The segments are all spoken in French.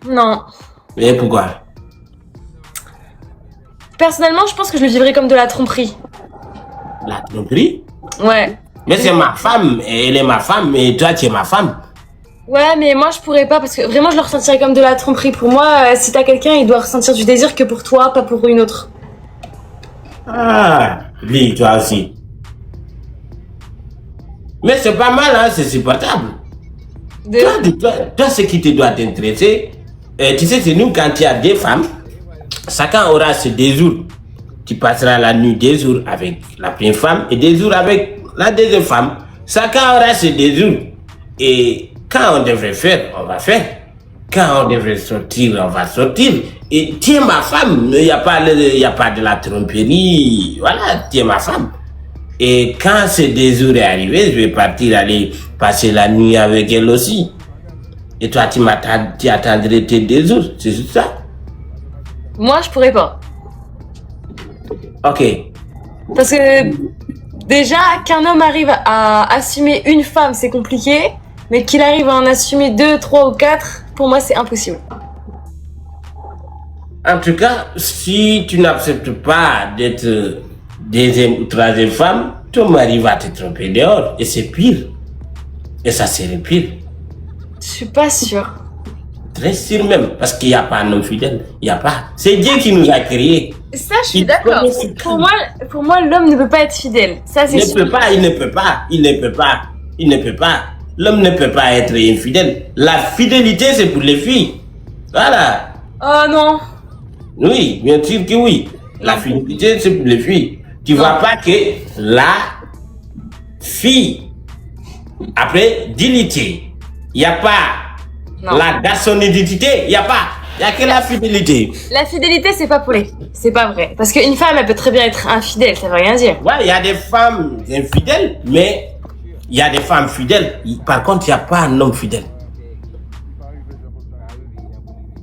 Non. Et pourquoi? Personnellement, je pense que je le vivrais comme de la tromperie. La tromperie? Ouais. Mais c'est ma femme, elle est ma femme, et toi tu es ma femme. Ouais, mais moi je pourrais pas parce que vraiment je le ressentirais comme de la tromperie. Pour moi, si t'as quelqu'un, il doit ressentir du désir que pour toi, pas pour une autre. Ah, lui, toi aussi. Mais c'est pas mal, hein, c'est supportable. Toi, ce qui te doit t'intéresser, tu sais, c'est nous quand il y a deux femmes, chacun aura ses deux jours. Tu passeras la nuit 2 jours avec la première femme et 2 jours avec la deuxième femme. Chacun aura ses 2 jours. Et quand on devrait faire, on va faire. Quand on devrait sortir, on va sortir. Et tu es ma femme, il n'y a pas de la tromperie. Voilà, tu es ma femme. Et quand ces 2 jours est arrivé, je vais partir aller passer la nuit avec elle aussi. Et toi, tu attendrais tes 2 jours, c'est juste ça? Moi, je pourrais pas. Ok. Parce que déjà, qu'un homme arrive à assumer une femme, c'est compliqué. Mais qu'il arrive à en assumer 2, 3 ou 4, pour moi, c'est impossible. En tout cas, si tu n'acceptes pas d'être deuxième ou troisième femme, ton mari va te tromper dehors. Et c'est pire. Et ça serait pire. Je suis pas sûre. Très sûr même. Parce qu'il n'y a pas un homme fidèle. Il n'y a pas. C'est Dieu qui nous a créés. Ça, je suis d'accord. Pour moi, l'homme ne peut pas être fidèle. Ça, c'est sûr. Il ne peut pas. L'homme ne peut pas être infidèle. La fidélité, c'est pour les filles. Voilà. Oh non. Oui, bien sûr que oui. La fidélité, c'est pour les filles. Tu vois pas que la fille, après, dignité, il n'y a pas la garçonnidité, il n'y a pas. Il n'y a que la fidélité. La fidélité, c'est pas pour les... C'est pas vrai. Parce qu'une femme, elle peut très bien être infidèle, ça veut rien dire. Ouais, il y a des femmes infidèles, mais il y a des femmes fidèles. Par contre, il n'y a pas un homme fidèle.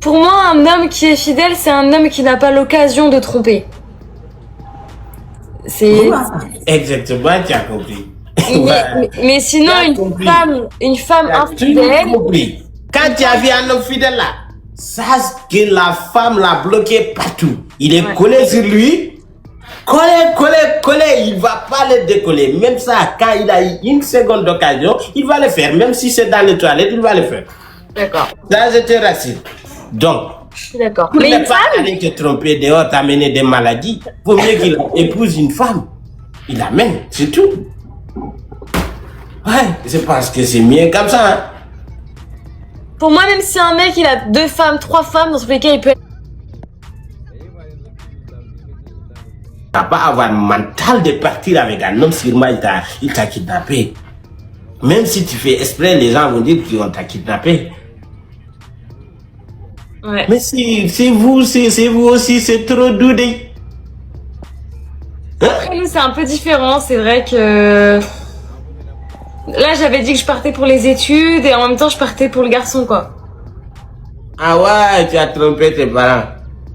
Pour moi, un homme qui est fidèle, c'est un homme qui n'a pas l'occasion de tromper. C'est... Exactement, tu as compris. Mais sinon, une femme infidèle... Quand tu as vu un homme fidèle là, sache que la femme l'a bloqué partout. Il est collé sur lui. Collé, il va pas le décoller. Même ça, quand il a eu une seconde d'occasion, il va le faire. Même si c'est dans les toilettes, il va le faire. D'accord. Ça, je te rassure. Donc, je suis d'accord. Mais ne pas aller te tromper dehors, t'amener des maladies. Vaut mieux qu'il épouse une femme. Il amène, c'est tout. Ouais, je pense que c'est mieux comme ça. Hein? Pour moi, même si un mec il a 2 femmes, 3 femmes, dans tous les cas, il peut être... T'as pas avoir le mental de partir avec un homme, sûrement il t'a kidnappé. Même si tu fais exprès, les gens vont dire qu'on t'a kidnappé. Ouais. Mais c'est vous aussi, c'est trop doudé. Après, nous, c'est un peu différent. C'est vrai que... Là, j'avais dit que je partais pour les études et en même temps, je partais pour le garçon, quoi. Ah ouais, tu as trompé tes parents.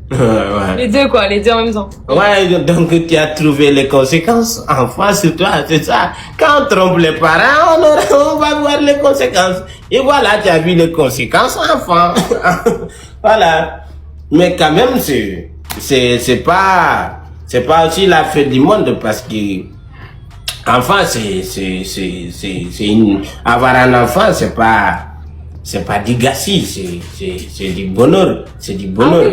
Ouais. Les deux, quoi, les deux en même temps. Ouais, donc tu as trouvé les conséquences en face sur toi, c'est ça. Quand on trompe les parents, on va voir les conséquences. Et voilà, tu as vu les conséquences, enfant. Voilà. Mais quand même, c'est pas aussi la fête du monde parce que, enfant, avoir un enfant, c'est pas du gâchis, c'est du bonheur, c'est du bonheur.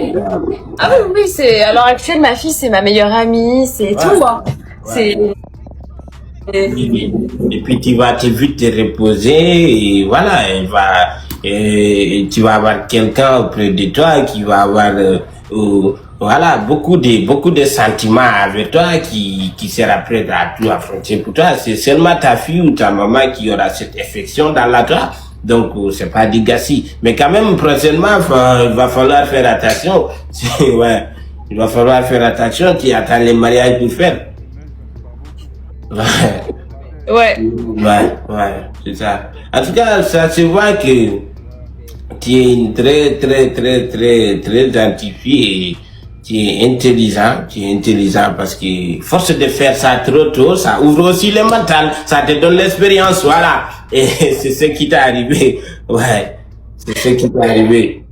Ah oui, c'est, à l'heure actuelle, ma fille, c'est ma meilleure amie, c'est tout, hein. C'est... Et puis tu vas te vite te reposer et voilà, tu vas avoir quelqu'un auprès de toi qui va avoir voilà beaucoup de sentiments avec toi qui sera prêt à tout affronter pour toi. C'est seulement ta fille ou ta maman qui aura cette affection dans la toi. Donc c'est pas du gâchis. Mais quand même prochainement il va falloir faire attention. Ouais, il va falloir faire attention. Tu attends les mariages pour faire. Ouais, c'est ça. En tout cas, ça se voit que tu es une très gentille fille et tu es intelligent parce que force de faire ça trop tôt, ça ouvre aussi le mental, ça te donne l'expérience, voilà. Et c'est ce qui t'est arrivé. Ouais, c'est ce qui t'est arrivé.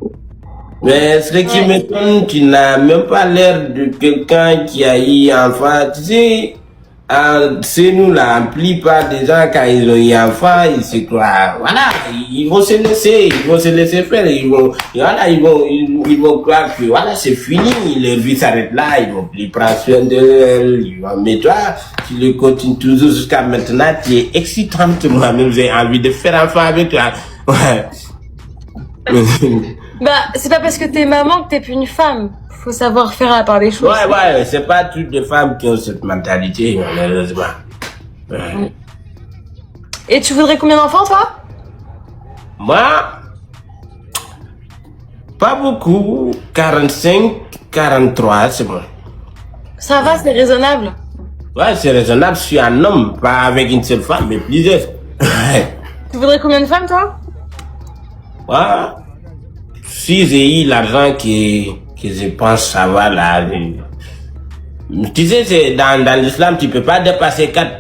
Mais ce qui m'étonne, tu n'as même pas l'air de quelqu'un qui a eu enfant. Tu sais, c'est nous là, la plupart des gens, quand ils ont eu enfant, ils se croient, voilà, ils vont se laisser faire, ils vont croire que voilà, c'est fini, leur vie s'arrête là, ils vont plus prendre soin d'eux, mais toi, tu le continues toujours jusqu'à maintenant, tu es excitante, moi-même, j'ai envie de faire enfant avec toi. Ouais. Bah, c'est pas parce que t'es maman que t'es plus une femme. Faut savoir faire à part des choses. Ouais, c'est pas toutes les femmes qui ont cette mentalité, malheureusement. Ouais. Et tu voudrais combien d'enfants, toi? Moi, pas beaucoup. 45, 43, c'est bon. Ça va, c'est raisonnable. Ouais, c'est raisonnable. Je suis un homme, pas avec une seule femme, mais plusieurs. Tu voudrais combien de femmes, toi? Ouais. Si j'ai eu l'argent que je pense ça va là. Tu sais, c'est dans l'islam, tu peux pas dépasser 4.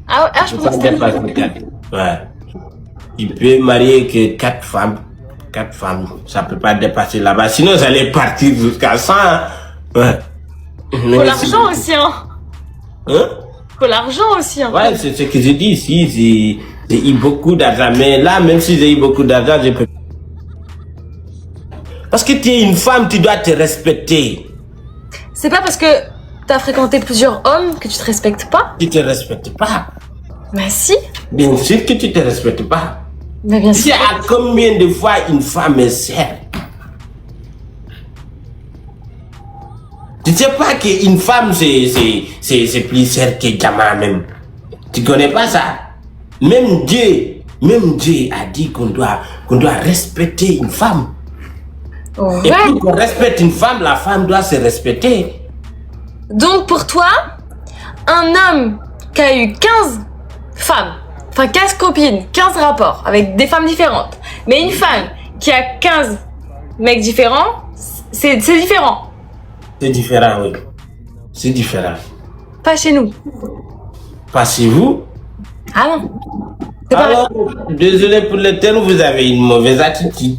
Ah, je Tu peux pense pas que dépasser 4. Ouais. Tu peux marier que 4 femmes. 4 femmes. Ça peut pas dépasser là-bas. Sinon, ça allait partir jusqu'à 100. Ouais. Faut l'argent aussi, hein. Hein? Faut l'argent aussi, hein. Ouais, c'est ce que je dis ici. J'ai eu beaucoup d'argent. Mais là, même si j'ai eu beaucoup d'argent, je peux. Parce que tu es une femme, tu dois te respecter. C'est pas parce que t'as fréquenté plusieurs hommes que tu te respectes pas? Tu te respectes pas. Bah si. Bien sûr que tu te respectes pas. Mais bien Tu sais sûr. à combien de fois une femme est sert? Tu sais pas qu'une femme c'est plus sert que Jama même. Tu connais pas ça? Même Dieu a dit qu'on doit respecter une femme. Ouais. Et pour qu'on respecte une femme, la femme doit se respecter. Donc pour toi, un homme qui a eu 15 femmes, enfin 15 copines, 15 rapports avec des femmes différentes, mais une femme qui a 15 mecs différents, c'est différent. C'est différent, oui. C'est différent. Pas chez nous. Pas chez vous? Ah non. C'est pas Alors, désolé pour le terme, vous avez une mauvaise attitude.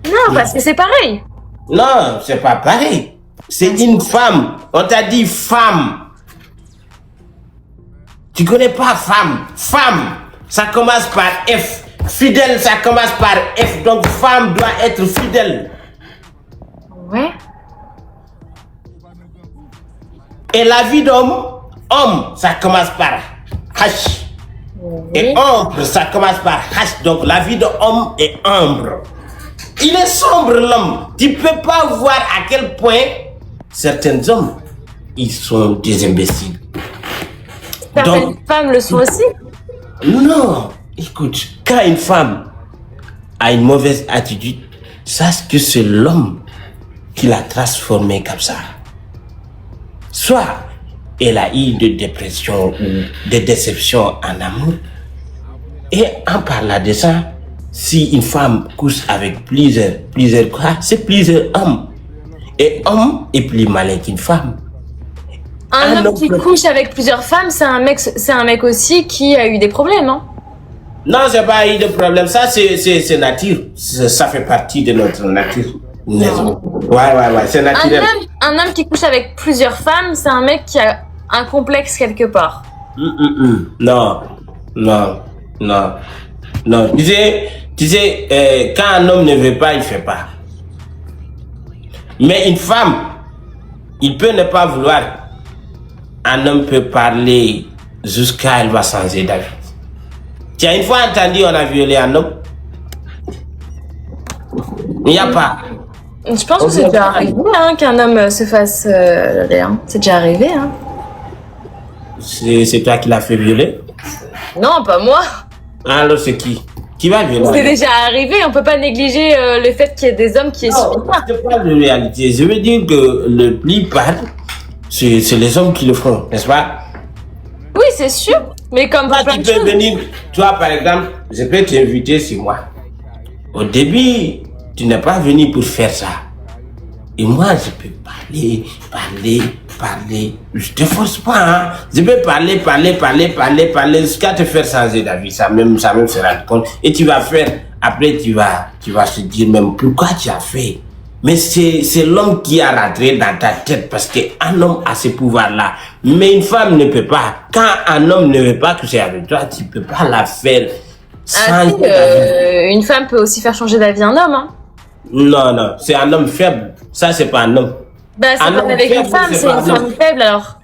Non, parce que c'est pareil. Non, c'est pas pareil. C'est une femme. On t'a dit femme. Tu connais pas femme. Femme, ça commence par F. Fidèle, ça commence par F. Donc femme doit être fidèle. Ouais. Et la vie d'homme, homme, ça commence par H. Et ombre, ça commence par H. Donc la vie de homme est ombre. Il est sombre l'homme. Tu peux pas voir à quel point certains hommes, ils sont des imbéciles. Certaines femmes le sont aussi. Non, écoute, quand une femme a une mauvaise attitude, sache que c'est l'homme qui l'a transformée comme ça. Soit elle a eu de dépression ou de déception en amour. Et en parlant de ça, si une femme couche avec plusieurs quoi, c'est plusieurs hommes. Et homme est plus malin qu'une femme. Un homme qui couche avec plusieurs femmes, c'est un mec aussi qui a eu des problèmes, hein. Non, c'est pas eu de problème. Ça, c'est nature. Ça fait partie de notre nature. Ouais, c'est naturel. Un homme qui couche avec plusieurs femmes, c'est un mec qui a un complexe quelque part. Non. Tu sais, quand un homme ne veut pas, il fait pas. Mais une femme, il peut ne pas vouloir. Un homme peut parler jusqu'à elle va changer d'avis. Tu as une fois entendu on a violé un homme? Il n'y a pas. Je pense que c'est déjà arrivé, hein, qu'un homme se fasse rien. C'est déjà arrivé, hein. C'est toi qui l'as fait violer? Non, pas moi. Alors c'est qui? Qui va violer? C'est déjà arrivé, on peut pas négliger le fait qu'il y ait des hommes qui Non, c'est pas de réalité. Je veux dire que le plupart, c'est les hommes qui le font, n'est-ce pas? Oui, c'est sûr. Mais comme Toi, plein tu de peux choses. venir, toi par exemple, je peux t'inviter chez moi. Au début, tu n'es pas venu pour faire ça. Et moi, je peux parler. Je te force pas, hein. Je peux parler jusqu'à te faire changer d'avis. Ça même se rendre compte. Et tu vas faire, après tu vas se dire même pourquoi tu as fait. Mais c'est l'homme qui a rentré dans ta tête parce qu'un homme a ce pouvoir-là. Mais une femme ne peut pas. Quand un homme ne veut pas coucher avec toi, tu peux pas la faire changer ta vie. Une femme peut aussi faire changer d'avis un homme. Hein. Non, c'est un homme faible. Ça, c'est pas un homme. Bah, c'est Un pas homme avec une faible, femme, c'est pas une un homme. femme faible alors.